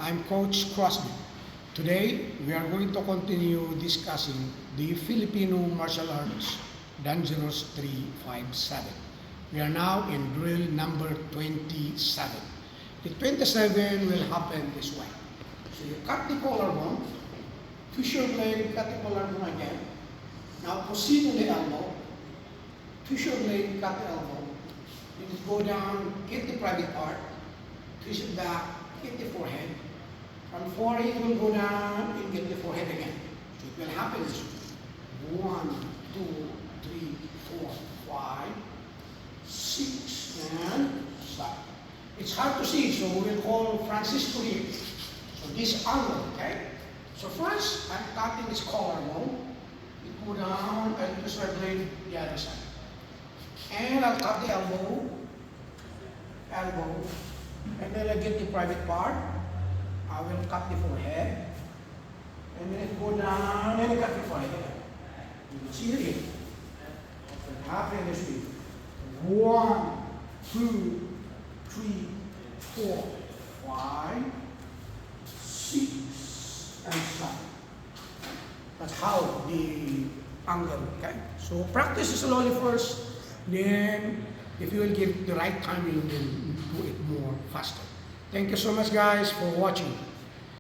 I'm Coach Crosby. Today, we are going to continue discussing the Filipino martial arts, Dangerous 357. We are now in drill number 27. The 27 will happen this way. So you cut the collarbone, twist your blade, cut the collarbone again. Now proceed on the elbow, twist your blade, cut the elbow. You just go down, hit the private part, twist it back, hit the forehead. From forehead, it will go down and get the forehead again. So it will happen this way. 1, 2, 3, 4, 5, 6, and stop. It's hard to see, so we will call Francisco here. So this angle, okay? So first, I'm cutting this collarbone. You go down and twist my blade the other side. And I'll cut the elbow, and then I get the private part. I will cut the forehead, and then go down and cut the forehead. You can see it here. It happens this way. 1, 2, 3, 4, 5, 6, and 7. That's how the angle, okay? So practice slowly first. Then, if you will give the right timing, then do it more faster. Thank you so much, guys, for watching.